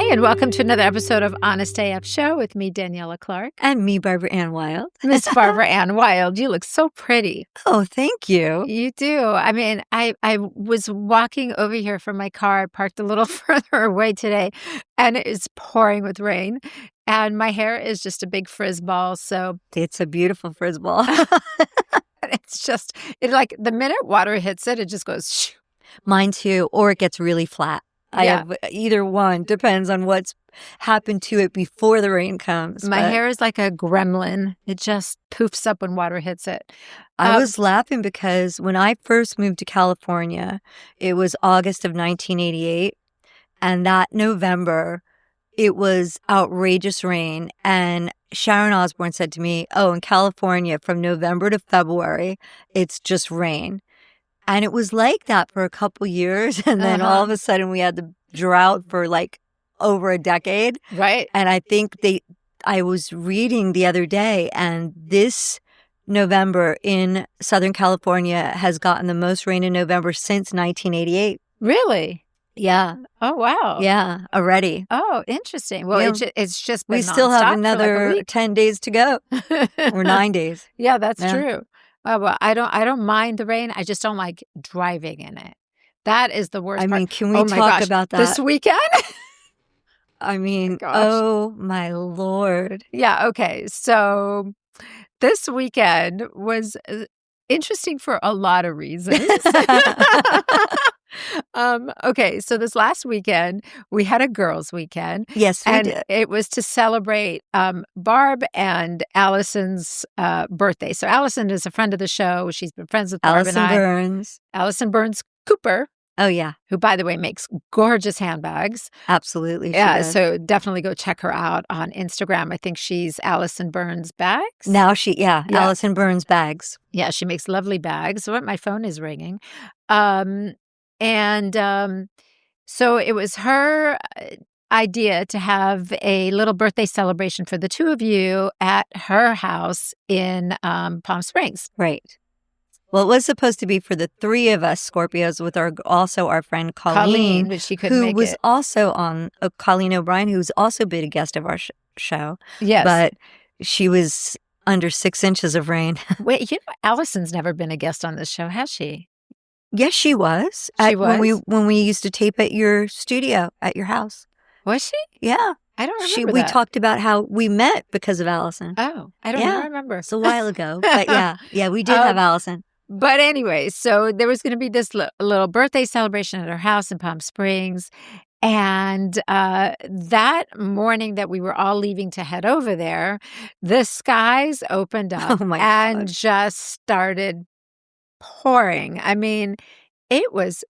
Hey, and welcome to another episode of Honest AF Show with me, Daniella Clark. And me, Barbaranne Wild. Miss Barbaranne Wild, you look so pretty. Oh, thank you. You do. I mean, I was walking over here from my car. I parked a little further away today, and it's pouring with rain. And my hair is just a big frizz ball, so... It's a beautiful frizz ball. It's just, like the minute water hits it, it just goes... Shoo. Mine too, or it gets really flat. I have either one, depends on what's happened to it before the rain comes. My hair is like a gremlin. It just poofs up when water hits it. I was laughing because when I first moved to California, it was August of 1988. And that November, it was outrageous rain. And Sharon Osbourne said to me, oh, in California, from November to February, it's just rain. And it was like that for a couple years. And then all of a sudden we had the drought for like over a decade. Right. And I think I was reading the other day, and this November in Southern California has gotten the most rain in November since 1988. Really? Yeah. Oh, wow. Yeah, already. Oh, interesting. Well, it's just been we still have another like 10 days to go, or 9 days. Yeah, that's true. Well, I don't mind the rain. I just don't like driving in it. That is the worst part. I mean, can we talk about that? This weekend? I mean, oh my Lord. Yeah, okay. So this weekend was interesting for a lot of reasons. Okay, so this last weekend, we had a girls' weekend. Yes, we did. It was to celebrate Barb and Allison's birthday. So Allison is a friend of the show. She's been friends with Barb and I. Allison Burns Cooper. Oh, yeah. Who, by the way, makes gorgeous handbags. Absolutely. Yeah, so definitely go check her out on Instagram. I think she's Allison Burns Bags. Now Allison Burns Bags. Yeah, she makes lovely bags. So my phone is ringing. So it was her idea to have a little birthday celebration for the two of you at her house in Palm Springs. Right. Well, it was supposed to be for the three of us Scorpios with our friend Colleen, but she couldn't make it. Who was also on Colleen O'Brien, who's also been a guest of our show. Yes. But she was under 6 inches of rain. Wait, Allison's never been a guest on this show, has she? Yes, she was. She was? When we used to tape at your studio, at your house. Was she? Yeah. I don't remember We talked about how we met because of Allison. Oh, I don't remember. It's a while ago. But yeah, we did have Allison. But anyway, so there was going to be this little birthday celebration at her house in Palm Springs. And that morning that we were all leaving to head over there, the skies opened up and just started pouring. I mean, it was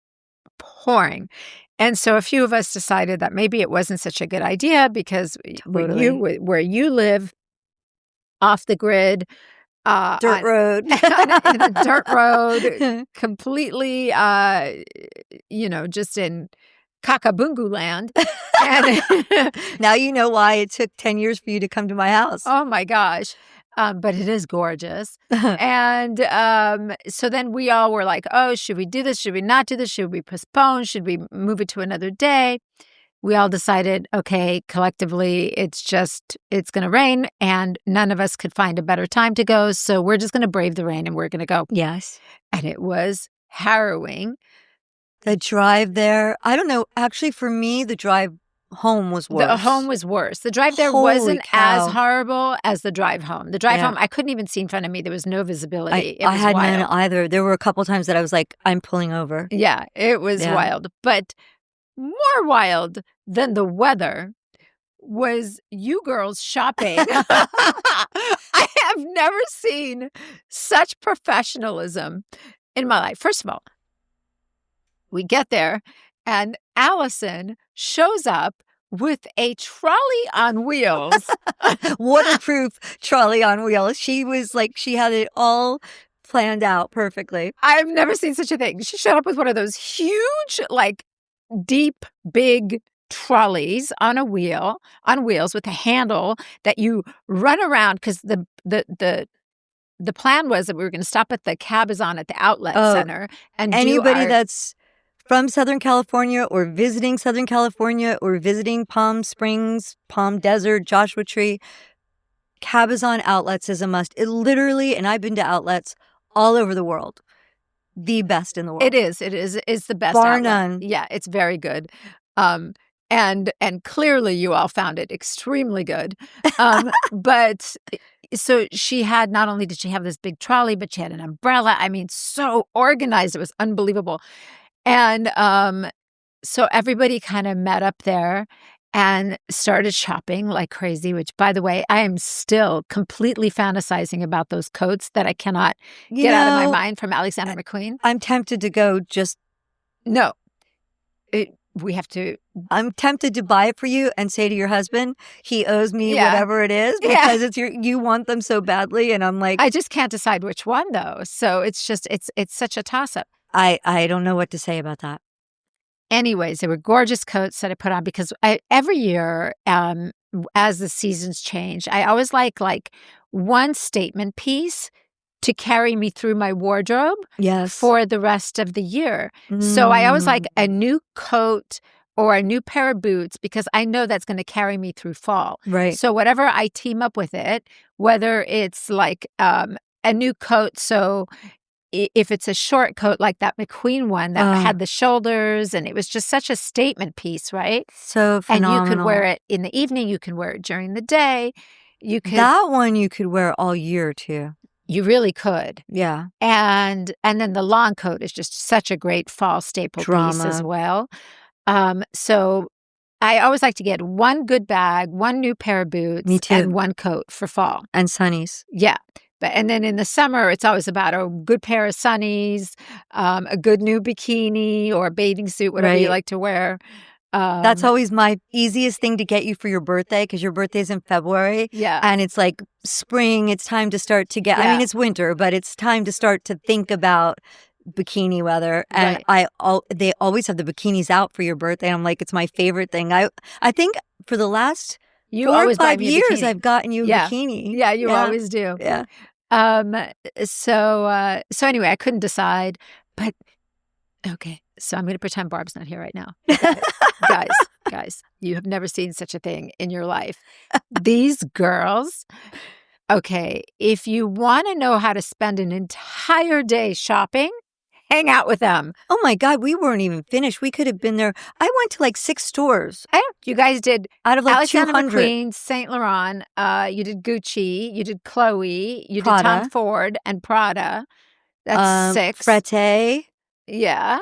pouring. And so a few of us decided that maybe it wasn't such a good idea because where you live, off the grid, dirt road. In a dirt road, completely, just in Kakabungu land. And now you know why it took 10 years for you to come to my house. Oh, my gosh. But it is gorgeous. And so then we all were like, oh, should we do this? Should we not do this? Should we postpone? Should we move it to another day? We all decided, okay, collectively, it's going to rain and none of us could find a better time to go. So we're just going to brave the rain and we're going to go. Yes. And it was harrowing. The drive there, I don't know. Actually, for me, the drive home was worse. The home was worse. The drive there wasn't as horrible as the drive home. The drive home, I couldn't even see in front of me. There was no visibility. I had none either. There were a couple times that I was like, I'm pulling over. Yeah, it was wild. But more wild than the weather was you girls shopping. I have never seen such professional in my life. First of all, we get there and Allison shows up with a trolley on wheels. Waterproof trolley on wheels. She was like, she had it all planned out perfectly. I've never seen such a thing. She showed up with one of those huge, deep, big trolleys on wheels with a handle that you run around because the plan was that we were going to stop at the Cabazon at the outlet center and anybody that's from Southern California or visiting Southern California or visiting Palm Springs, Palm Desert, Joshua Tree, Cabazon Outlets is a must. It literally, and I've been to outlets all over the world, the best in the world. It is. It's the best Bar outlet. none. Yeah, it's very good. And clearly you all found it extremely good. But so she had, not only did she have this big trolley, but she had an umbrella. I mean, so organized. It was unbelievable. And so everybody kind of met up there and started shopping like crazy, which, by the way, I am still completely fantasizing about those coats that I cannot get out of my mind from Alexander McQueen. I'm tempted to go just... No. We have to... I'm tempted to buy it for you and say to your husband, he owes me whatever it is because it's you want them so badly. And I'm like... I just can't decide which one, though. So it's just, it's such a toss-up. I don't know what to say about that. Anyways, they were gorgeous coats that I put on because every year, as the seasons change, I always like one statement piece to carry me through my wardrobe for the rest of the year. So I always like a new coat or a new pair of boots because I know that's going to carry me through fall. Right. So whatever I team up with it, whether it's like a new coat, so if it's a short coat like that McQueen one that had the shoulders, and it was just such a statement piece, right? So phenomenal. And you could wear it in the evening, you can wear it during the day. You could... That one you could wear all year too. You really could. Yeah. And then the long coat is just such a great fall staple piece as well. So I always like to get one good bag, one new pair of boots, Me too. And one coat for fall. And sunnies. Yeah. And then in the summer, it's always about a good pair of sunnies, a good new bikini or bathing suit, whatever you like to wear. That's always my easiest thing to get you for your birthday because your birthday's in February. Yeah. And it's like spring. It's time to start to get, I mean, it's winter, but it's time to start to think about bikini weather. And they always have the bikinis out for your birthday. I'm like, it's my favorite thing. I think for the last... You 4 or always 5 buy me a years, bikini. I've gotten you a bikini. Yeah, you always do. Yeah. So anyway, I couldn't decide, but okay. So I'm going to pretend Barb's not here right now. Guys, you have never seen such a thing in your life. These girls. Okay, if you want to know how to spend an entire day shopping, hang out with them. Oh my God, we weren't even finished. We could have been there. I went to like 6 stores. You guys did out of like Alexander 200. McQueen, Saint Laurent. You did Gucci. You did Chloe. You Prada. did Tom Ford and Prada. That's 6. Frette. Yeah.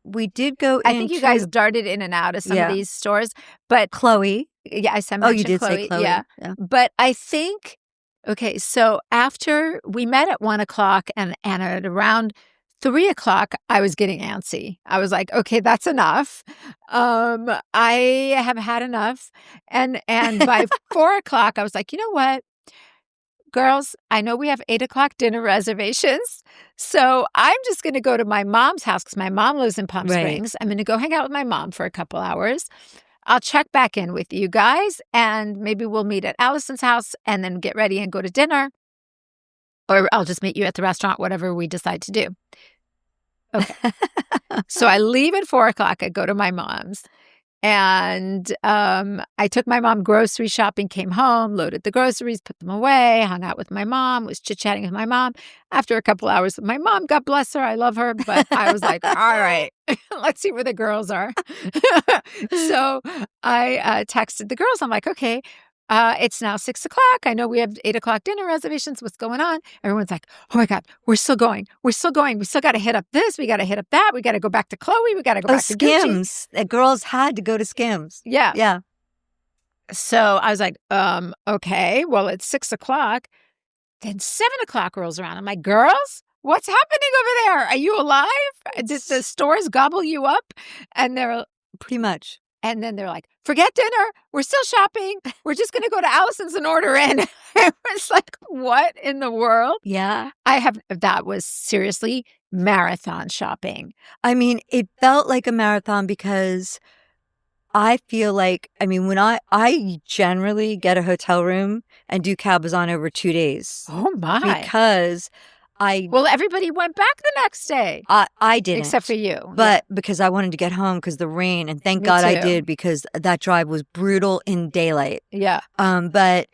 We did go. I think you guys darted in and out of some of these stores, but Chloe. Yeah, I said. Oh, you did say Chloe. Yeah. But I think. Okay, so after we met at 1:00 and at around 3:00, I was getting antsy. I was like, okay, that's enough. I have had enough. And by 4:00, I was like, you know what? Girls, I know we have 8:00 dinner reservations. So I'm just going to go to my mom's house because my mom lives in Palm Springs. I'm going to go hang out with my mom for a couple hours. I'll check back in with you guys and maybe we'll meet at Allison's house and then get ready and go to dinner. Or I'll just meet you at the restaurant, whatever we decide to do. Okay. So I leave at 4:00. I go to my mom's. And I took my mom grocery shopping, came home, loaded the groceries, put them away, hung out with my mom, was chit-chatting with my mom. After a couple hours with my mom, God bless her, I love her. But I was like, all right, let's see where the girls are. So I texted the girls. I'm like, okay, it's now 6:00. I know we have 8:00 dinner reservations. What's going on? Everyone's like, oh my God, we're still going. We're still going. We still got to hit up this. We got to hit up that. We got to go back to Chloe. We got to go back to Skims. Gucci. The girls had to go to Skims. Yeah. Yeah. So I was like, okay, well, it's 6:00. Then 7:00 rolls around. I'm like, girls, what's happening over there? Are you alive? Did the stores gobble you up? And they're pretty much. And then they're like, forget dinner. We're still shopping. We're just going to go to Allison's and order in. I was like, what in the world? Yeah. That was seriously marathon shopping. I mean, it felt like a marathon because I feel like, I mean, when I generally get a hotel room and do Cabazon over 2 days. Oh my. Because Well, everybody went back the next day. I didn't. Except for you. But because I wanted to get home because the rain, and thank Me God I too. did, because that drive was brutal in daylight. Yeah. But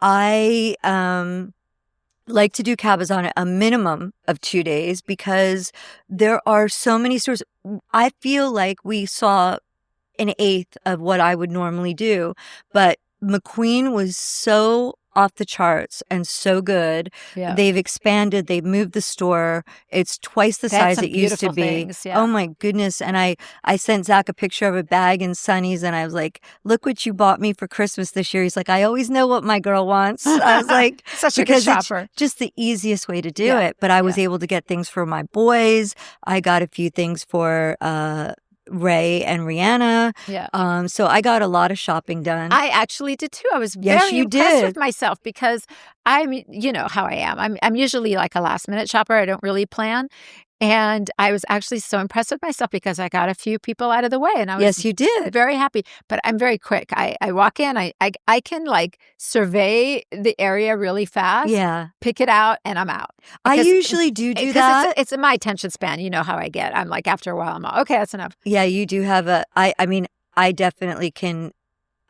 I like to do Cabazon a minimum of 2 days because there are so many stores. I feel like we saw an eighth of what I would normally do, but McQueen was so off the charts and so good. Yeah. They've expanded. They've moved the store. It's twice the They had size some it used to beautiful be. things, yeah. Oh my goodness. And I sent Zach a picture of a bag in Sunny's, and I was like, look what you bought me for Christmas this year. He's like, I always know what my girl wants. I was like, Such a good because shopper. it's just the easiest way to do Yeah, it. But I was able to get things for my boys. I got a few things for Ray and Rihanna. Yeah. So I got a lot of shopping done. I actually did too. I was Yes, very you impressed did. with myself because you know how I am. I'm usually like a last minute shopper. I don't really plan. And I was actually so impressed with myself because I got a few people out of the way, and I was Yes, you did. very happy. But I'm very quick. I walk in, I can like survey the area really fast. Yeah. Pick it out, and I'm out. I Because- usually do because that. it's in my attention span. You know how I get. I'm like, after a while, I'm like, okay, that's enough. Yeah, you do have I mean, I definitely can.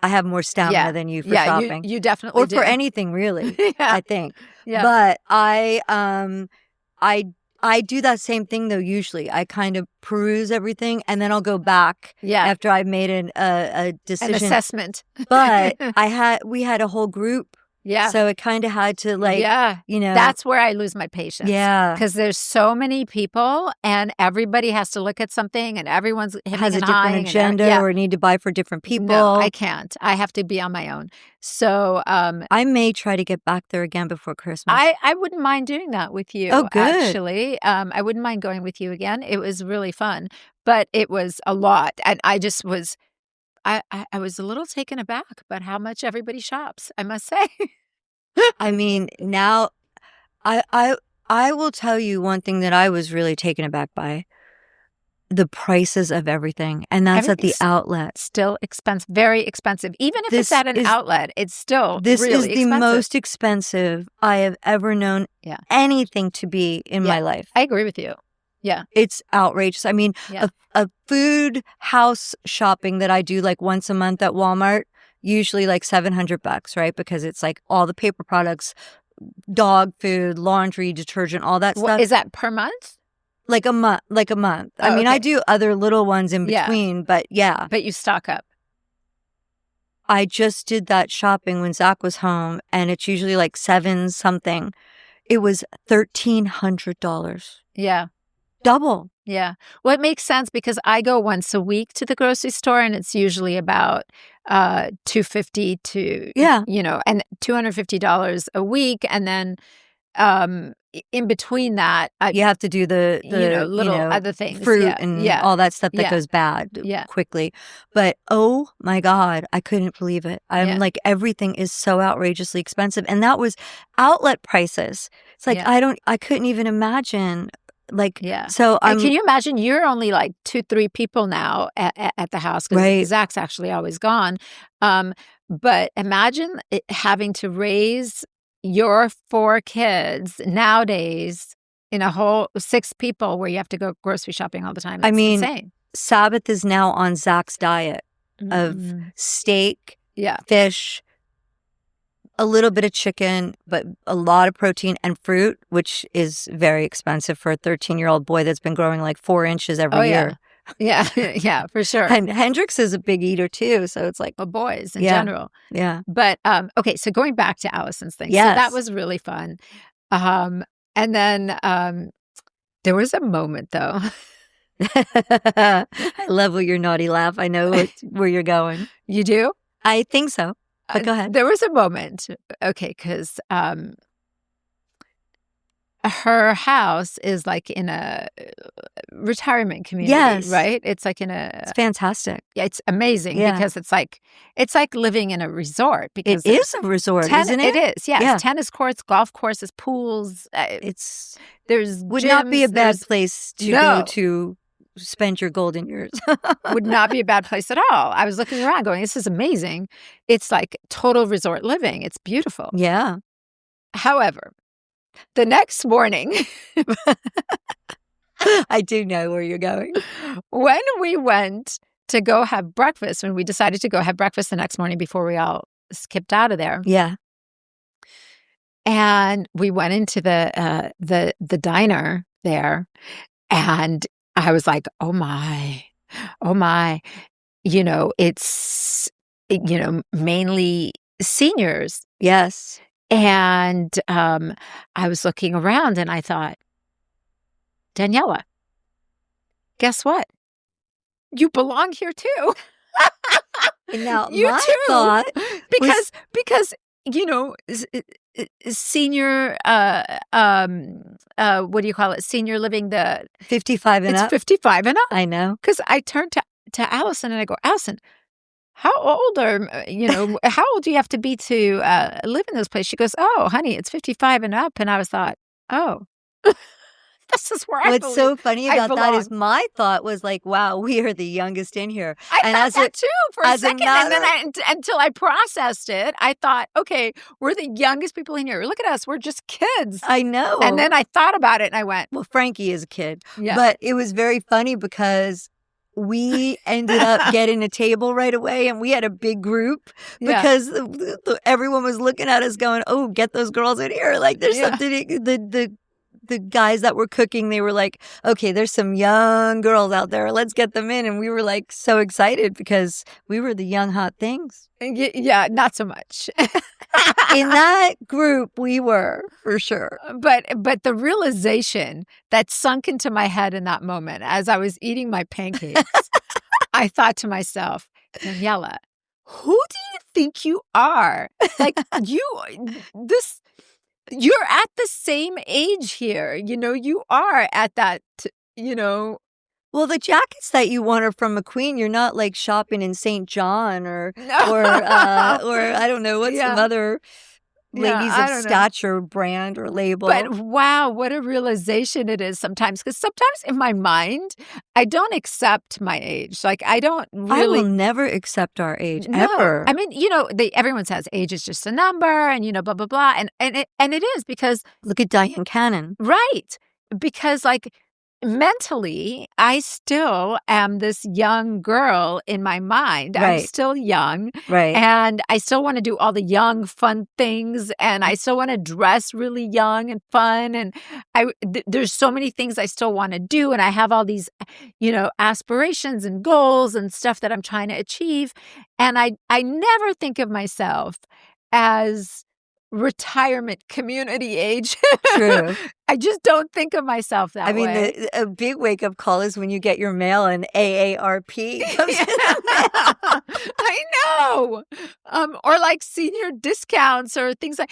I have more stamina Yeah. than you for Yeah, shopping. you definitely or do. for anything really, Yeah. I think. Yeah. But I do that same thing though. Usually, I kind of peruse everything, and then I'll go back Yeah. after I've made a An decision. assessment. But we had a whole group, Yeah. so it kind of had to yeah. you know. That's where I lose my patience. Yeah. Because there's so many people and everybody has to look at something and everyone's has a and different hawing and agenda yeah. or need to buy for different people. No, I can't. I have to be on my own. So I may try to get back there again before Christmas. I wouldn't mind doing that with you. Oh, good. Actually, I wouldn't mind going with you again. It was really fun, but it was a lot, and I just was. I was a little taken aback about how much everybody shops. I must say. I mean, now I will tell you one thing that I was really taken aback by. The prices of everything, and that's at the Everything's outlet. Still expensive, very expensive. Even if This it's at an is- outlet, it's still This really is the expensive. most expensive I have ever known Yeah. anything to be in Yeah. my life. I agree with you. Yeah. It's outrageous. I mean, Yeah. a food house shopping that I do like once a month at Walmart, usually like $700, right? Because it's like all the paper products, dog food, laundry, detergent, all that stuff. Is that per month? Like a month. I Oh, mean, I okay. do other little ones in Yeah. between, but yeah. But you stock up. I just did that shopping when Zach was home, and it's usually like $7 something. It was $1,300. Yeah. Double. Yeah. Well, it makes sense because I go once a week to the grocery store and it's usually about $250 to Yeah. and $250 a week, and then in between that, You have to do the little other things, fruit yeah, and yeah, all that stuff that yeah, goes bad yeah. quickly. But oh my God, I couldn't believe it. I'm Yeah. like, everything is so outrageously expensive. And that was outlet prices. It's like, Yeah. I couldn't even imagine. Like, Yeah. so And can you imagine? You're only like 2-3 people now at the house because Right. Zach's actually always gone. But imagine having to raise your 4 kids nowadays in a whole 6 people where you have to go grocery shopping all the time. I It's mean, insane. Sabbath is now on Zach's diet of Mhm. steak, Yeah. fish, a little bit of chicken, but a lot of protein and fruit, which is very expensive for a 13-year-old boy that's been growing like 4 inches every Oh, year. yeah. Yeah, for sure. And Hendrix is a big eater too, so it's like, Well, boys in Yeah. general. yeah. But okay, so going back to Allison's thing. So Yes. that was really fun. And then there was a moment though. I love your naughty laugh. I know where you're going. You do? I think so. But go ahead. There was a moment. Okay, because her house is like in a retirement community, Yes. right? It's like in a It's fantastic. it's amazing Yeah. because it's like living in a resort because It is a resort, isn't it? It is, yes. Yeah. Tennis courts, golf courses, pools. It's There's would not be a gyms, bad there's- place to No. go to spend your golden years. would not be a bad place at all. I was looking around going, this is amazing. It's like total resort living. It's beautiful. Yeah. However, The next morning, I do know where you're going. when we went to go have breakfast, when we decided to go have breakfast the next morning before we all skipped out of there, Yeah. and we went into the diner there, and I was like, oh my, it's mainly seniors. Yes. And I was looking around and I thought, Daniella, guess what? You belong here too. Now, You my too. thought Because senior what do you call it? Senior living, 55 and it's up. 55 and up. I know. Because I turned to Allison and I go, Allison, how old how old do you have to be to live in this place? She goes, oh, honey, it's 55 and up. And I was thought, oh, this is where What's so funny about that is belong. my thought was like, wow, we are the youngest in here. I And thought as that a- too for a as a second. And then matter- until I processed it, I thought, okay, we're the youngest people in here. Look at us. We're just kids. I know. And then I thought about it and I went, well, Frankie is a kid. yeah. But it was very funny because we ended up getting a table right away and we had a big group Yeah. because everyone was looking at us going, oh, get those girls in here. Like there's Yeah. something, the guys that were cooking, they were like, okay, there's some young girls out there. Let's get them in. And we were like so excited because we were the young hot things. Yeah, not so much. In that group, we were for sure. But the realization that sunk into my head in that moment as I was eating my pancakes, I thought to myself, Daniella, who do you think you are? Like you're at the same age here. You are at that, Well, the jackets that you want are from McQueen. You're not like shopping in St. John or No. or I don't know what's Yeah. some other Yeah, ladies I of don't know. stature brand or label. But wow, what a realization it is sometimes. Because sometimes in my mind, I don't accept my age. Like I don't I really. will never accept our age No. ever. I mean, everyone says age is just a number, and blah blah blah, and it is because Look at Diane Cannon. right, because like mentally, I still am this young girl in my mind. I'm Right. still young. Right. And I still want to do all the young, fun things. And I still want to dress really young and fun. And there's so many things I still want to do. And I have all these, aspirations and goals and stuff that I'm trying to achieve. And I never think of myself as retirement community age. True. I just don't think of myself that I mean, way. a big wake up call is when you get your mail and AARP comes in the mail. I know. Or like senior discounts or things like,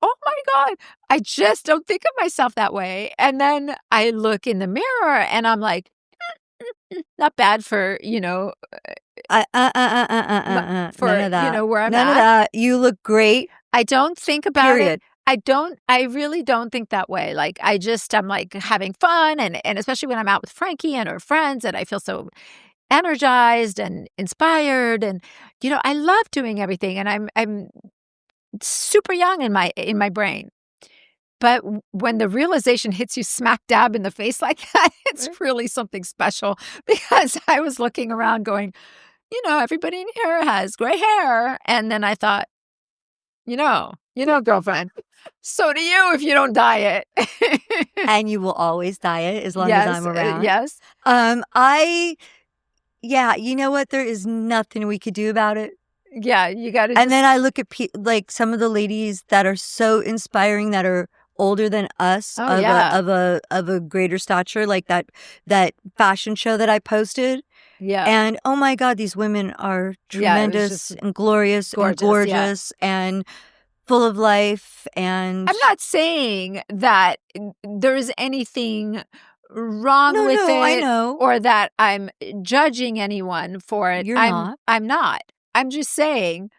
oh my God, I just don't think of myself that way. And then I look in the mirror and I'm like, not bad for, For none of that. where I'm None at. of that. You look great. I don't think about Period. it. I really don't think that way. Like, I'm like having fun and especially when I'm out with Frankie and her friends and I feel so energized and inspired. And, I love doing everything and I'm super young in my brain. But when the realization hits you smack dab in the face like that, it's really something special because I was looking around going, everybody in here has gray hair. And then I thought, girlfriend, so do you if you don't dye it. And you will always diet as long as I'm around. Yes. You know what? There is nothing we could do about it. Yeah, you got to. And then I look at like some of the ladies that are so inspiring that are older than us of a greater stature, like that fashion show that I posted. Yeah. And oh my God, these women are tremendous and glorious and gorgeous and full of life. And I'm not saying that there's anything wrong with it. I know. Or that I'm judging anyone for it. Not. I'm not. I'm just saying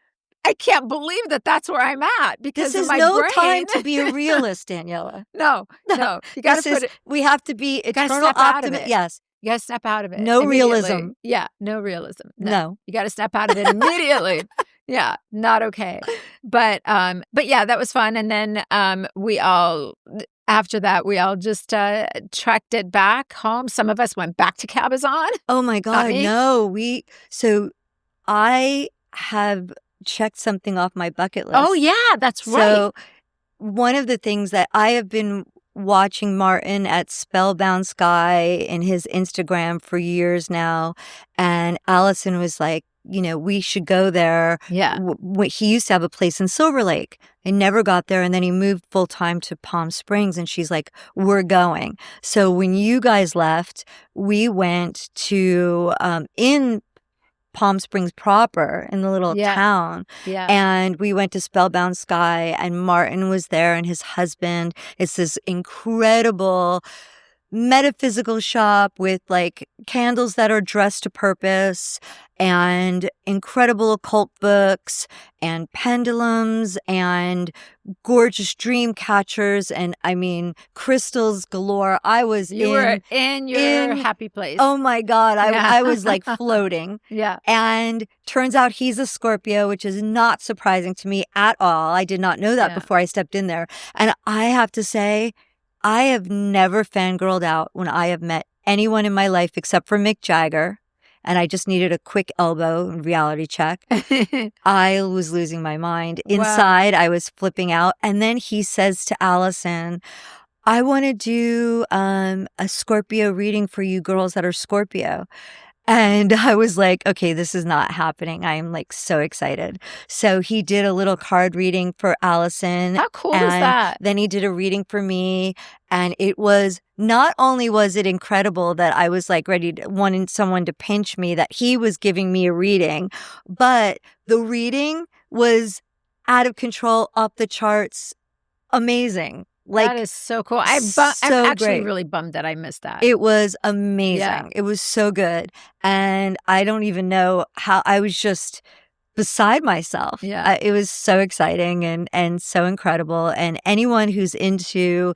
I can't believe that that's where I'm at because this of is my no brain. time to be a realist, Daniella. No. You got to put it. We have to be eternal optimists. Yes. You got to snap out of it. No immediately. realism. Yeah, no realism. No. You got to snap out of it immediately. Yeah, not okay. But yeah, that was fun. And then after that, we all just trekked it back home. Some of us went back to Cabazon. Oh my Not God, me. no. So I have checked something off my bucket list. Oh yeah, that's right. So one of the things that I have been watching Martin at Spellbound Sky in his Instagram for years now, and Allison was like, we should go there. Yeah. He used to have a place in Silver Lake. I never got there, and then he moved full time to Palm Springs, and she's like, we're going. So when you guys left, we went to in Palm Springs proper, in the little town. Yeah. And we went to Spellbound Sky, and Martin was there and his husband. It's this incredible metaphysical shop with like candles that are dressed to purpose and incredible occult books and pendulums and gorgeous dream catchers and I mean crystals galore. I was You were in your happy place. Oh my God. I was like floating. Yeah. And turns out he's a Scorpio, which is not surprising to me at all. I did not know that before I stepped in there. And I have to say, I have never fangirled out when I have met anyone in my life except for Mick Jagger. And I just needed a quick elbow reality check. I was losing my mind. Inside, I was flipping out. And then he says to Allison, I want to do a Scorpio reading for you girls that are Scorpio. And I was like, okay, this is not happening. I'm like so excited. So he did a little card reading for Allison. How cool is that? Then he did a reading for me. And it was, not only was it incredible that I was like wanting someone to pinch me, that he was giving me a reading, but the reading was out of control, off the charts, amazing. Like, that is so cool. I'm actually really bummed that I missed that. It was amazing. Yeah. It was so good. And I don't even know how, I was just beside myself. Yeah. It was so exciting and so incredible. And anyone who's into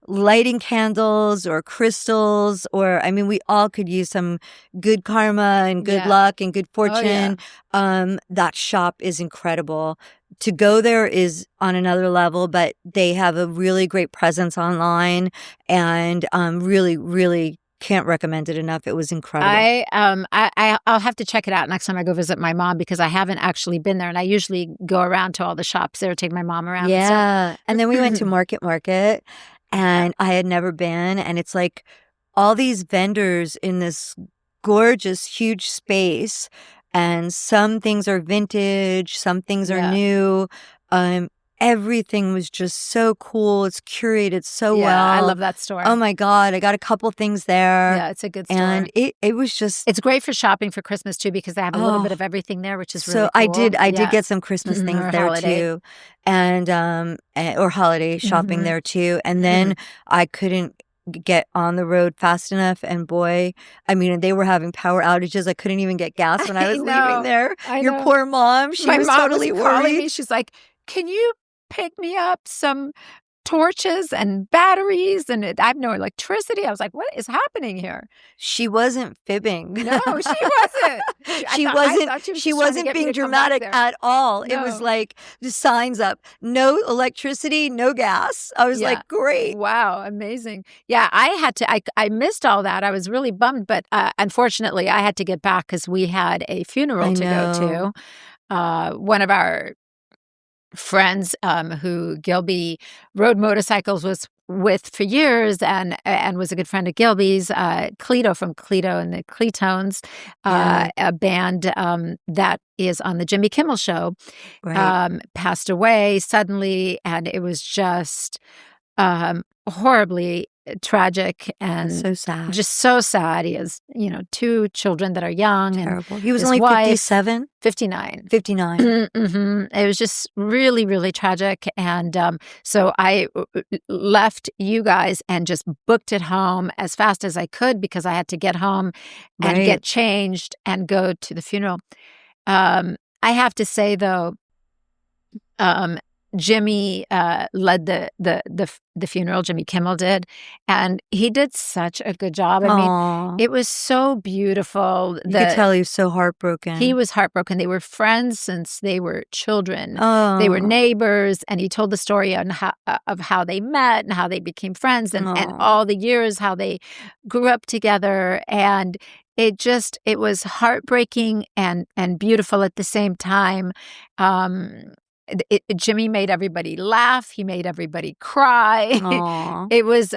lighting candles or crystals, or I mean, we all could use some good karma and good luck and good fortune. That shop is incredible. To go there is on another level, but they have a really great presence online, and really, really can't recommend it enough. It was incredible. I'll have to check it out next time I go visit my mom, because I haven't actually been there, and I usually go around to all the shops there, take my mom around. Yeah, and then we went to Market, and I had never been, and it's like all these vendors in this gorgeous, huge space. And some things are vintage, some things are new. Everything was just so cool. It's curated so well. I love that store. Oh my God, I got a couple things there. Yeah, it's a good store. And it was just... It's great for shopping for Christmas too, because they have a little bit of everything there, which is really cool. So I did get some Christmas things there holiday. too. And or holiday shopping there too. And then I couldn't get on the road fast enough, and boy, I mean, they were having power outages. I couldn't even get gas when I was leaving there. Your poor mom, she was totally worried. Me. She's like, can you pick me up some torches and batteries? And I have no electricity. I was like, what is happening here? She wasn't fibbing. No, she wasn't. She wasn't being dramatic at all. No. It was like the signs up, no electricity, no gas. I was like, great. Wow, amazing. Yeah, I missed all that. I was really bummed, but unfortunately I had to get back because we had a funeral to go to. One of our friends who Gilby rode motorcycles with for years and was a good friend of Gilby's, Cleto from Cleto and the Cletones, a band that is on the Jimmy Kimmel Show, passed away suddenly, and it was just horribly tragic and so sad. Just so sad. He has, 2 children that are young. Terrible. And he was only 57? 59. 59. It was just really, really tragic. And so I left you guys and just booked it home as fast as I could, because I had to get home and get changed and go to the funeral. I have to say, though, Jimmy led the funeral. Jimmy Kimmel did, and he did such a good job. I mean, it was so beautiful. You could tell he was so heartbroken. He was heartbroken. They were friends since they were children. They were neighbors, and he told the story on of how they met and how they became friends, and all the years how they grew up together. And it was heartbreaking and beautiful at the same time. Jimmy made everybody laugh. He made everybody cry. It was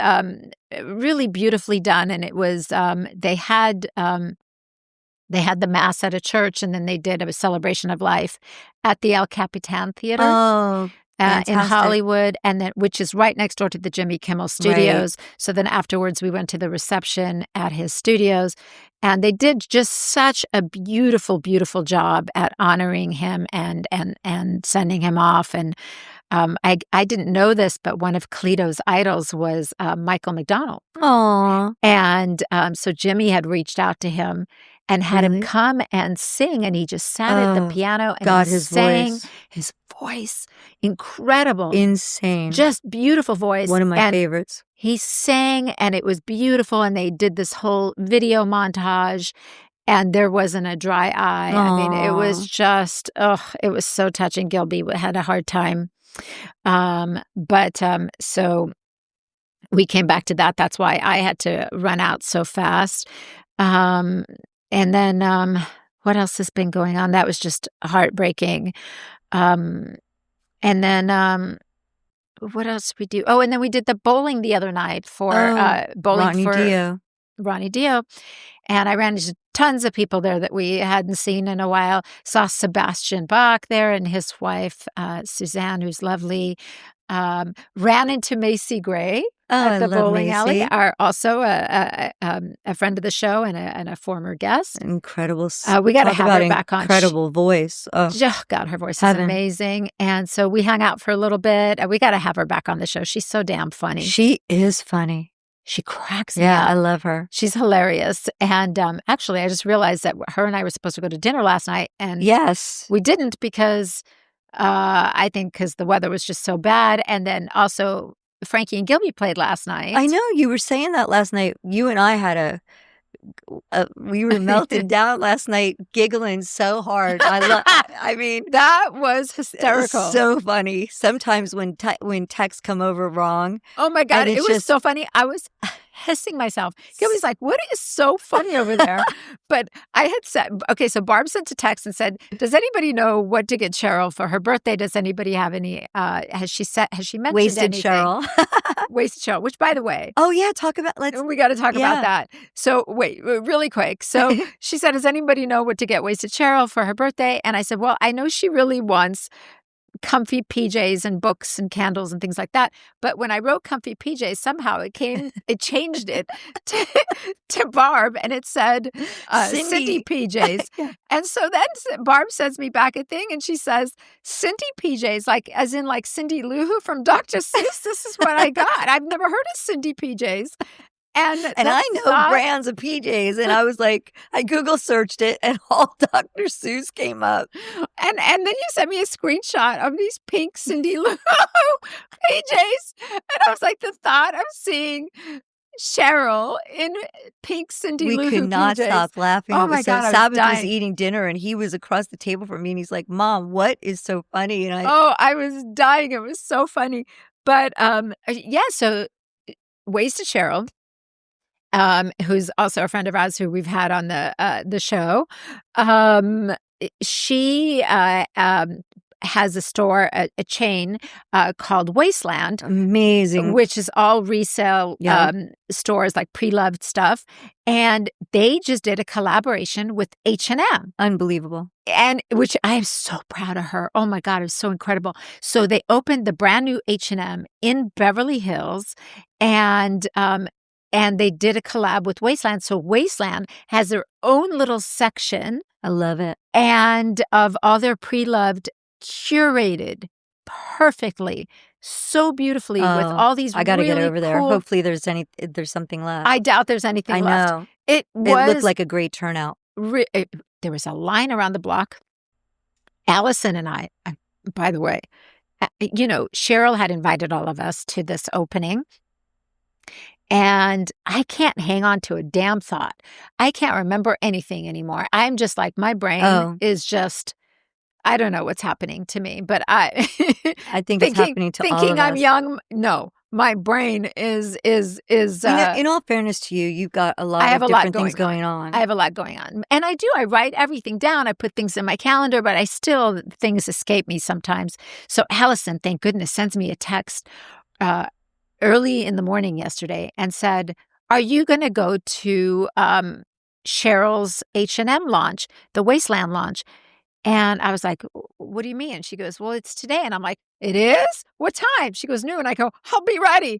really beautifully done, and it was they had the mass at a church, and then they did a celebration of life at the El Capitan Theater. In Hollywood, and then which is right next door to the Jimmy Kimmel Studios. Right. So then afterwards, we went to the reception at his studios, and they did just such a beautiful, beautiful job at honoring him and sending him off. And I didn't know this, but one of Cleto's idols was Michael McDonald. And so Jimmy had reached out to him and had him come and sing, and he just sat at the piano and he sang voice. His voice. Incredible. Insane. Just beautiful voice. One of my favorites. He sang, and it was beautiful, and they did this whole video montage, and there wasn't a dry eye. I mean, it was just, it was so touching. Gilby had a hard time. So we came back to that. That's why I had to run out so fast. And then what else has been going on? That was just heartbreaking. And then what else did we do? Oh, and then we did the bowling the other night for bowling Ronnie Dio. And I ran into tons of people there that we hadn't seen in a while. Saw Sebastian Bach there and his wife, Suzanne, who's lovely. Ran into Macy Gray at the bowling alley, also a friend of the show and a former guest. Incredible. We got to have her back on. Incredible voice. Oh, God, her voice is amazing. And so we hung out for a little bit. We got to have her back on the show. She's so damn funny. She is funny. She cracks me up. Yeah, I love her. She's hilarious. And actually, I just realized that her and I were supposed to go to dinner last night. And yes, we didn't because I think because the weather was just so bad. And then also Frankie and Gilby played last night. I know. You were saying that last night. You and I had we were melted down last night, giggling so hard. I mean, that was hysterical. So funny. Sometimes when texts come over wrong. Oh my God, it was so funny. I was hissing myself. Gilby's like, "What is so funny over there?" But I had said, okay, so Barb sent a text and said, "Does anybody know what to get Cheryl for her birthday? Does anybody have any? Has she mentioned Wasted anything?" Cheryl. Wasted Cheryl. Which, by the way, we got to talk about that. So wait, really quick. So she said, "Does anybody know what to get Wasted Cheryl for her birthday?" And I said, "Well, I know she really wants comfy PJs and books and candles and things like that. But when I wrote comfy PJs, somehow it changed it to Barb, and it said Cindy PJs. Yeah. And so then Barb sends me back a thing, and she says, Cindy PJs, like as in like Cindy Lou Who from Dr. Seuss. This is what I got. I've never heard of Cindy PJs. And I know brands of PJs, and I was like, I Google searched it, and all Dr. Seuss came up. And then you sent me a screenshot of these pink Cindy Lou PJs, and I was like, the thought of seeing Cheryl in pink Cindy Lou Who We could not PJs. stop laughing. Oh my God, Sabbath was eating dinner, and he was across the table from me, and he's like, "Mom, what is so funny?" And I was dying. It was so funny. But so Wasted Cheryl. Who's also a friend of ours who we've had on the show. She has a store, a chain called Wasteland. Amazing. Which is all resale stores, like pre-loved stuff. And they just did a collaboration with H&M. Unbelievable. And which I am so proud of her. Oh my God, it was so incredible. So they opened the brand new H&M in Beverly Hills, and they did a collab with Wasteland. So Wasteland has their own little section. I love it. And of all their pre-loved, curated perfectly, so beautifully with all these. I got to really get over there. cool. Hopefully, there's something left. I doubt there's anything left. I know. It looked like a great turnout. There was a line around the block. Allison and I, by the way, Cheryl had invited all of us to this opening. And I can't hang on to a damn thought. I can't remember anything anymore. I'm just like, my brain is just, I don't know what's happening to me, but I think it's happening to all of us. Thinking I'm young. No, my brain is. In all fairness to you, you've got a lot of different things going on. I have a lot going on. And I do. I write everything down. I put things in my calendar, but things escape me sometimes. So Allison, thank goodness, sends me a text early in the morning yesterday and said, "Are you going to go to Cheryl's H&M launch, the Wasteland launch?" And I was like, "What do you mean?" And she goes, "Well, it's today." And I'm like, "It is? What time?" She goes, "Noon." I go, "I'll be ready."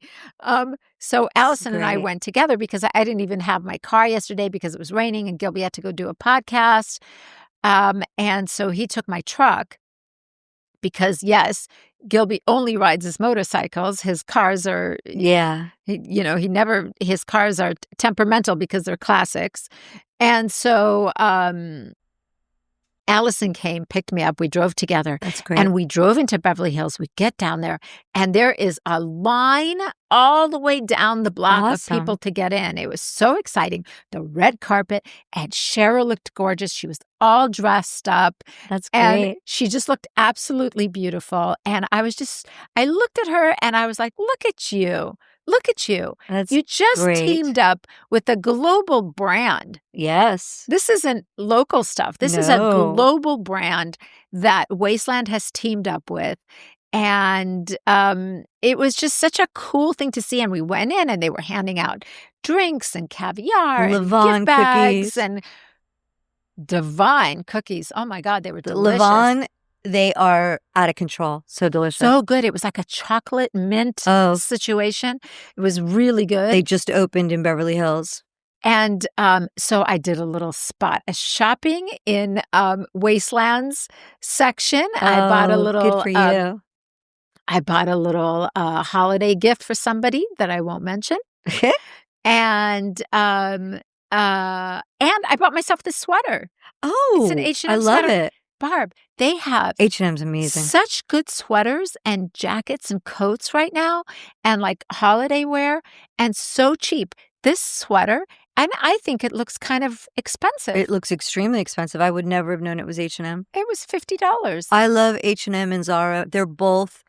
So Allison and I went together because I didn't even have my car yesterday because it was raining and Gilby had to go do a podcast. And so he took my truck because, yes, Gilby only rides his motorcycles. His cars are, his cars are temperamental because they're classics. And so Allison came, picked me up. We drove together. That's great. And we drove into Beverly Hills. We get down there, and there is a line all the way down the block of people to get in. It was so exciting. The red carpet, and Cheryl looked gorgeous. She was all dressed up. That's great. And she just looked absolutely beautiful. And I looked at her, and I was like, look at you. Look at you. You just teamed up with a global brand. Yes. This isn't local stuff. This is a global brand that Wasteland has teamed up with. And it was just such a cool thing to see. And we went in and they were handing out drinks and caviar and gift bags and divine cookies. Oh my God, they were delicious. Levon, they are out of control. So delicious. So good. It was like a chocolate mint situation. It was really good. They just opened in Beverly Hills. And so I did a little spot, a shopping in Wasteland's section. I bought a little. Good for you. I bought a little holiday gift for somebody that I won't mention. And I bought myself this sweater. Oh, it's an H&M I love sweater. it. Barb, they have H&M's amazing. Such good sweaters and jackets and coats right now, and like holiday wear, and so cheap. This sweater, and I think it looks kind of expensive. It looks extremely expensive. I would never have known it was H&M. It was $50. I love H&M and Zara. They're both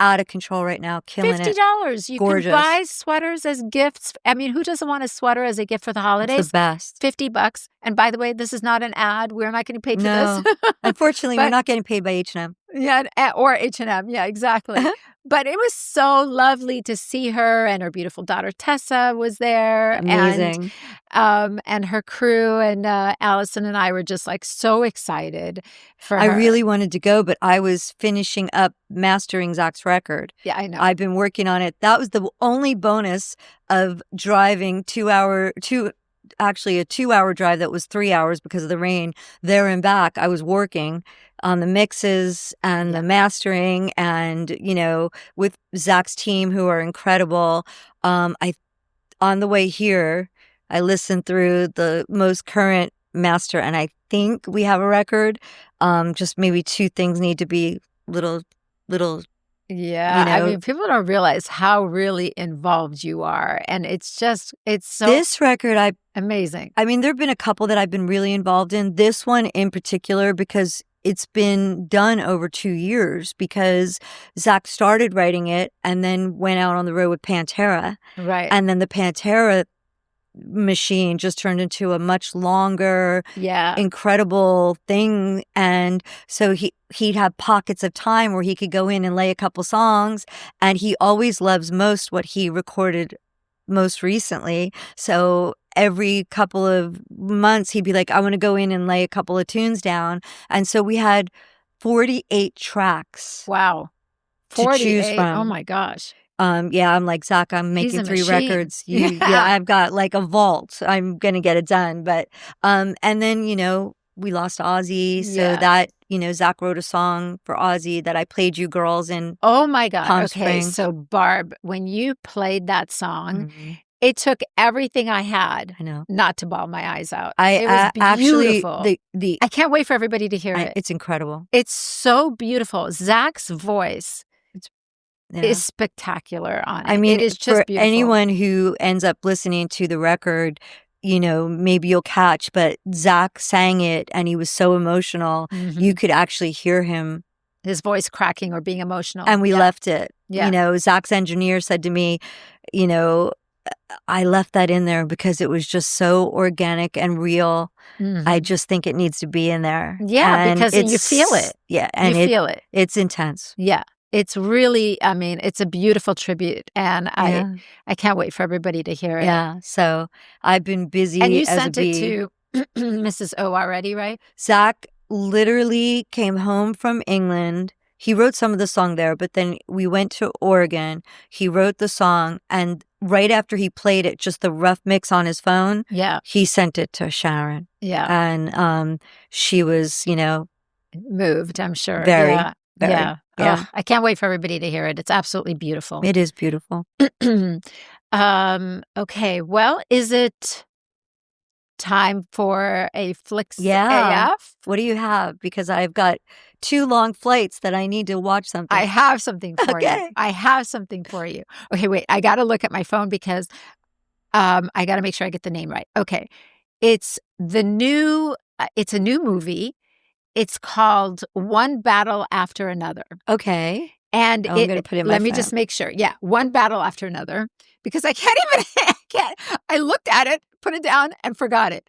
out of control right now, killing it. $50. You Gorgeous. can buy sweaters as gifts. I mean, who doesn't want a sweater as a gift for the holidays? It's the best. $50. And by the way, this is not an ad. We're not getting paid for this. Unfortunately, we're not getting paid by H&M. Yeah, or H&M. Yeah, exactly. But it was so lovely to see her, and her beautiful daughter Tessa was there. Amazing. And her crew, and Allison and I were just like so excited for her. I really wanted to go, but I was finishing up mastering Zach's record. Yeah, I know. I've been working on it. That was the only bonus of driving a 2-hour drive that was 3 hours because of the rain there and back. I was working on the mixes and the mastering, and with Zach's team, who are incredible. On the way here, I listened through the most current master, and I think we have a record. Just maybe 2 things need to be little. Yeah, I mean, people don't realize how really involved you are, and it's so this record. Amazing. I mean, there have been a couple that I've been really involved in. This one in particular, because it's been done over 2 years, because Zach started writing it and then went out on the road with Pantera. Right. And then the Pantera machine just turned into a much longer, incredible thing. And so he'd have pockets of time where he could go in and lay a couple songs. And he always loves most what he recorded most recently. So every couple of months, he'd be like, I want to go in and lay a couple of tunes down. And so we had 48 tracks. Wow. 48. To choose from. Oh my gosh. I'm like, Zach, I'm making 3 records. I've got like a vault. I'm going to get it done. But, and then, we lost Ozzy. So that, Zach wrote a song for Ozzy that I played you girls in. Oh my God. Palm okay. Springs. So Barb, when you played that song, It took everything I had I know. not to bawl my eyes out. I It was actually beautiful. I can't wait for everybody to hear it. It's incredible. It's so beautiful. Zach's voice Yeah. is spectacular on it. I mean, it is just for beautiful. anyone who ends up listening to the record, maybe you'll catch, but Zach sang it and he was so emotional. You could actually hear him. His voice cracking or being emotional. And we left it. Yeah. Zach's engineer said to me, I left that in there because it was just so organic and real. I just think it needs to be in there. Yeah, and because you feel it. Yeah, and you feel it. It's intense. Yeah. It's really, it's a beautiful tribute, and I can't wait for everybody to hear it. Yeah, so I've been busy. And you as sent a it bee. to Mrs. O already, right? Zach literally came home from England. He wrote some of the song there, but then we went to Oregon. He wrote the song, and right after he played it, just the rough mix on his phone, he sent it to Sharon. Yeah. And she was, moved, I'm sure. Very. Yeah. Yeah. I can't wait for everybody to hear it. It's absolutely beautiful. It is beautiful. Okay. Well, is it time for a Flicks AF? What do you have? Because I've got 2 long flights that I need to watch something. I have something for you. I have something for you. Okay, wait. I got to look at my phone because I got to make sure I get the name right. Okay. It's a new movie. It's called One Battle After Another. Okay. And I'm going to put it in my let me phone. just make sure. Yeah, One Battle After Another. Because I I looked at it, put it down, and forgot it.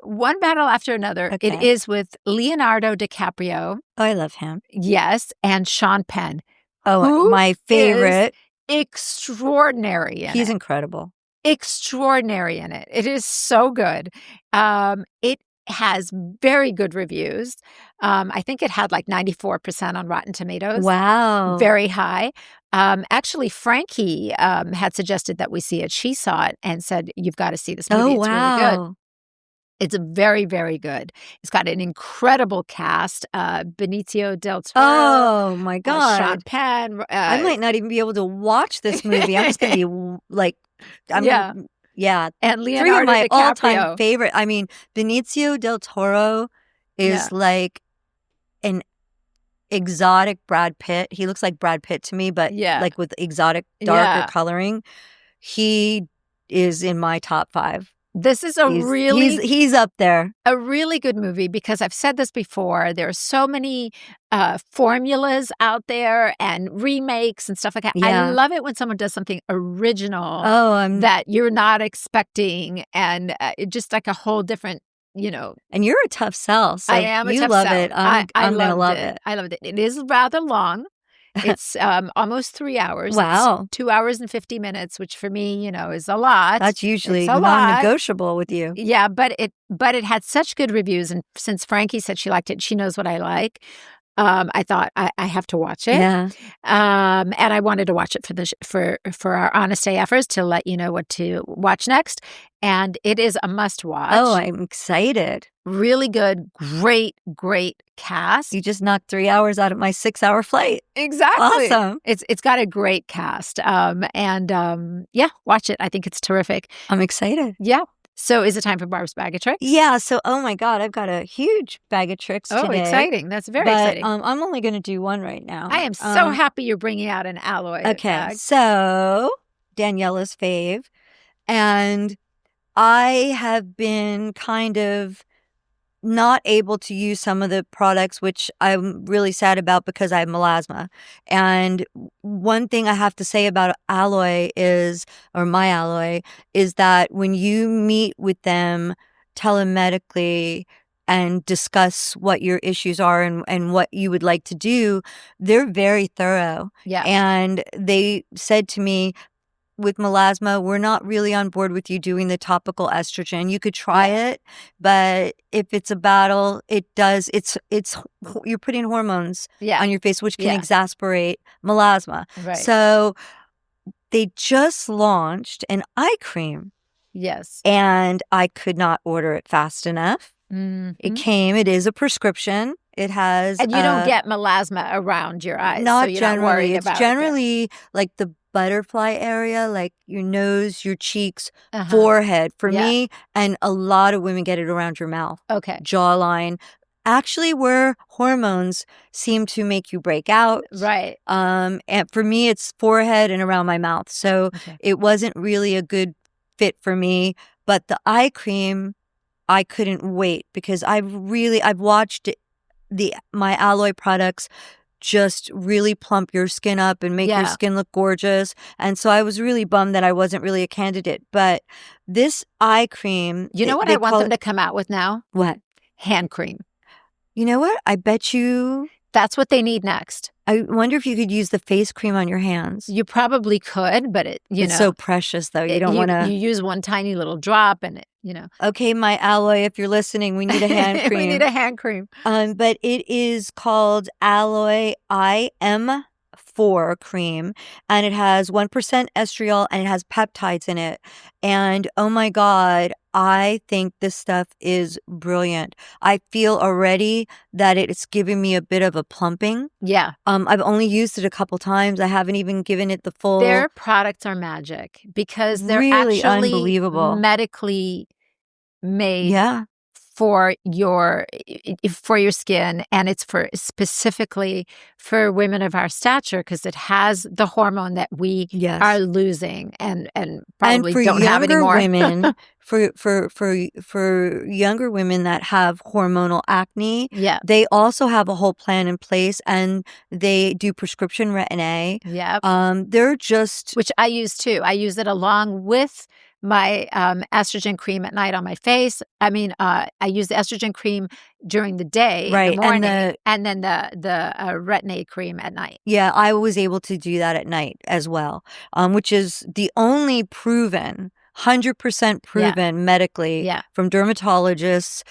One Battle After Another. Okay. It is with Leonardo DiCaprio. Oh, I love him. Yes, and Sean Penn. Oh, my favorite. Extraordinary in He's it. Incredible. Extraordinary in it. It is so good. It has very good reviews. I think it had like 94% on Rotten Tomatoes. Wow. Very high. Actually, Frankie had suggested that we see it. She saw it and said, you've got to see this movie. It's really good. It's very, very good. It's got an incredible cast. Benicio del Toro. Oh, my God. Sean Penn. I might not even be able to watch this movie. I'm just going to be like, yeah. And 3 Leonardo of my DiCaprio. all-time favorite. I mean, Benicio del Toro is like an exotic Brad Pitt. He looks like Brad Pitt to me, but like with exotic, darker coloring. He is in my top 5. This is he's up there. A really good movie because I've said this before. There are so many formulas out there and remakes and stuff like that. Yeah. I love it when someone does something original that you're not expecting and just like a whole different, And you're a tough sell. So I am a you tough love sell. it. I'm going to love it. I loved it. It is rather long. It's almost 3 hours. Wow. It's 2 hours and 50 minutes, which for me, is a lot. That's usually non-negotiable with you. Yeah, but it had such good reviews, and since Frankie said she liked it, she knows what I like. I thought I have to watch it. Yeah. And I wanted to watch it for our Honest AFers to let you know what to watch next. And it is a must watch. Oh, I'm excited. Really good, great cast. You just knocked 3 hours out of my 6-hour flight. Exactly. Awesome. It's got a great cast. Watch it. I think it's terrific. I'm excited. Yeah. So is it time for Barb's Bag of Tricks? Yeah. So, oh my God, I've got a huge bag of tricks today. Oh, exciting. That's very exciting. I'm only going to do one right now. I am so happy you're bringing out an alloy bag. So Daniella's fave. And I have been kind of not able to use some of the products, which I'm really sad about because I have melasma. And one thing I have to say about my alloy is that when you meet with them telemedically and discuss what your issues are and what you would like to do, they're very thorough. Yeah. And they said to me, with melasma, we're not really on board with you doing the topical estrogen. You could try it, but if it's a battle, you're putting hormones on your face, which can exasperate melasma. Right. So they just launched an eye cream. Yes. And I could not order it fast enough. Mm-hmm. It is a prescription. It has. And you don't get melasma around your eyes. Not so you're generally. not worried it's about generally like the butterfly area, like your nose, your cheeks, Uh-huh. forehead for Yeah. me, and a lot of women get it around your mouth, Okay. jawline, actually where hormones seem to make you break out. Right. And for me, it's forehead and around my mouth. So Okay. it wasn't really a good fit for me. But the eye cream, I couldn't wait because I've watched my Alloy products just really plump your skin up and make your Yeah. skin look gorgeous. And so I was really bummed that I wasn't really a candidate. But this eye cream, You know what they I want call them it, to come out with now? what? Hand cream. You know what? I bet you, That's what they need next. I wonder if you could use the face cream on your hands. You probably could, but It's so precious, though. You don't want you to. use one tiny little drop and it. Okay, my Alloy, if you're listening, we need a hand cream. We need a hand cream. But it is called Alloy IM4 cream, and it has 1% estriol and it has peptides in it. And oh my God, I think this stuff is brilliant. I feel already that it's giving me a bit of a plumping. Yeah. I've only used it a couple times. I haven't even given it the full. Their products are magic because they're Really actually unbelievable. medically made Yeah. for your skin, and it's specifically for women of our stature because it has the hormone that we Yes. are losing and probably for don't have younger anymore. women, for younger women that have hormonal acne, Yeah. they also have a whole plan in place, and they do prescription Retin-A. Yeah. They're just Which I use too. I use it along with my estrogen cream at night on my face. I mean, I use the estrogen cream during the day, right, in the morning, and then the Retin-A cream at night. Yeah, I was able to do that at night as well, which is the only proven 100% proven medically from dermatologists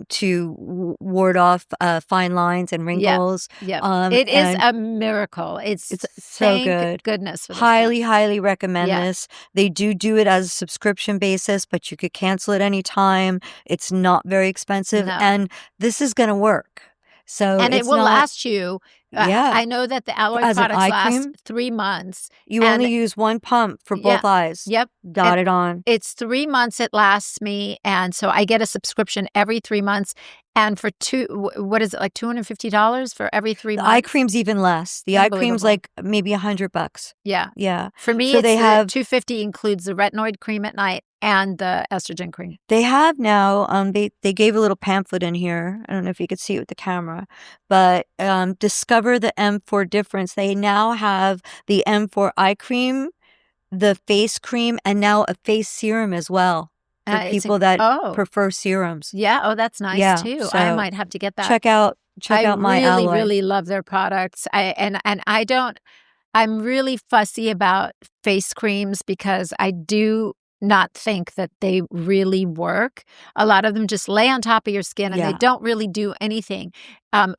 to ward off fine lines and wrinkles. Yeah. It is a miracle. It's so good. Goodness for this highly recommend this. They do it as a subscription basis, but you could cancel it anytime. It's not very expensive, and this is going to work. So and it will last you. I know that the Alloy products last 3 months. You only use one pump for both eyes. Yep. Got it on. It's 3 months it lasts me. And so I get a subscription every 3 months. And for what is it, like $250 for every 3 months? The eye cream's even less. The eye cream's like maybe $100. Yeah. Yeah. For me, so they have $250 includes the retinoid cream at night and the estrogen cream. They have now, they gave a little pamphlet in here. I don't know if you could see it with the camera, but discover the M4 difference. They now have the M4 eye cream, the face cream, and now a face serum as well for people that prefer serums. Yeah. Oh, that's nice too. So I might have to get that. Check out my Alloy. I really love their products. I'm really fussy about face creams because I do not think that they really work. A lot of them just lay on top of your skin and they don't really do anything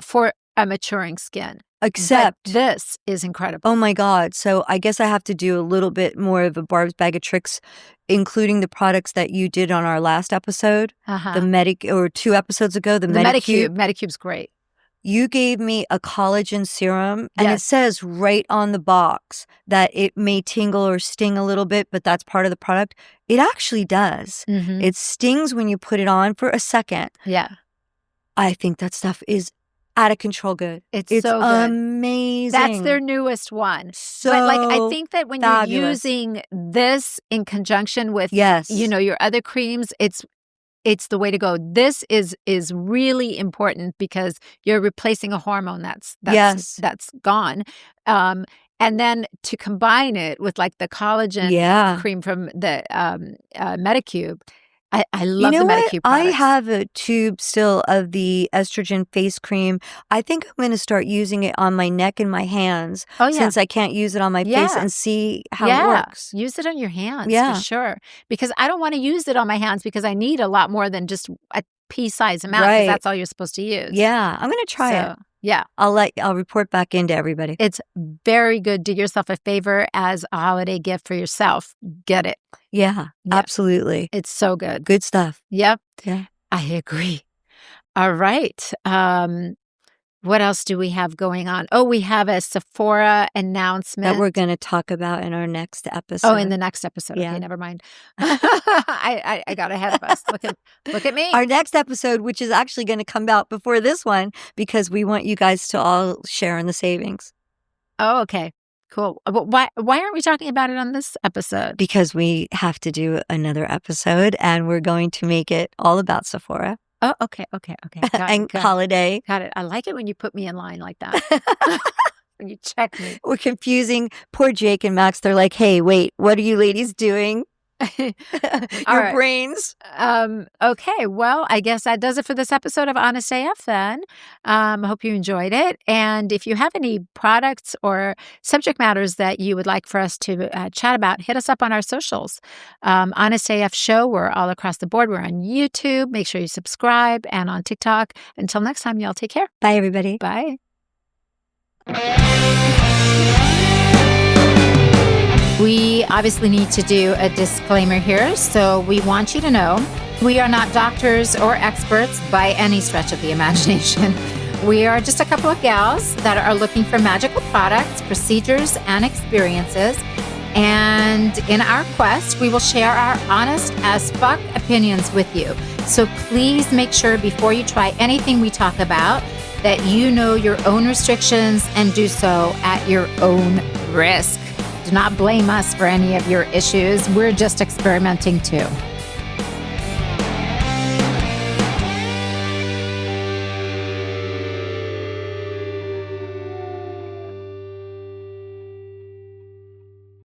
for a maturing skin. Except but this is incredible. Oh my God. So I guess I have to do a little bit more of a Barb's Bag of Tricks, including the products that you did on our last episode, or 2 episodes ago, the Metacube. Metacube's great. You gave me a collagen serum, and it says right on the box that it may tingle or sting a little bit, but that's part of the product. It actually does. Mm-hmm. It stings when you put it on for a second. Yeah. I think that stuff is out of control good. It's so good. Amazing. That's their newest one. So but I think that when fabulous. You're using this in conjunction with your other creams, it's the way to go. This is really important because you're replacing a hormone that's gone. And then to combine it with like the collagen cream from the Metacube. I love the Metacube products. I have a tube still of the estrogen face cream. I think I'm going to start using it on my neck and my hands since I can't use it on my face and see how it works. Use it on your hands for sure. Because I don't want to use it on my hands because I need a lot more than just a pea-sized amount because that's all you're supposed to use. Yeah, I'm going to try it. Yeah. I'll report back into everybody. It's very good. Do yourself a favor as a holiday gift for yourself. Get it. Yeah, absolutely. It's so good. Good stuff. Yep. Yeah. I agree. All right. What else do we have going on? Oh, we have a Sephora announcement. That we're going to talk about in our next episode. Oh, in the next episode. Yeah. Okay, never mind. I got ahead of us. Look at me. Our next episode, which is actually going to come out before this one, because we want you guys to all share in the savings. Oh, okay. Cool. But why aren't we talking about it on this episode? Because we have to do another episode, and we're going to make it all about Sephora. Oh, okay. And holiday. Got it. I like it when you put me in line like that. When you check me. We're confusing poor Jake and Max. They're like, hey, wait, what are you ladies doing? Your right. brains. Okay. Well, I guess that does it for this episode of Honest AF then. Hope you enjoyed it. And if you have any products or subject matters that you would like for us to chat about, hit us up on our socials. Honest AF Show, we're all across the board. We're on YouTube. Make sure you subscribe, and on TikTok. Until next time, y'all take care. Bye, everybody. Bye. We obviously need to do a disclaimer here, so we want you to know we are not doctors or experts by any stretch of the imagination. We are just a couple of gals that are looking for magical products, procedures, and experiences. And in our quest, we will share our honest as fuck opinions with you. So please make sure before you try anything we talk about that you know your own restrictions and do so at your own risk. Do not blame us for any of your issues. We're just experimenting too.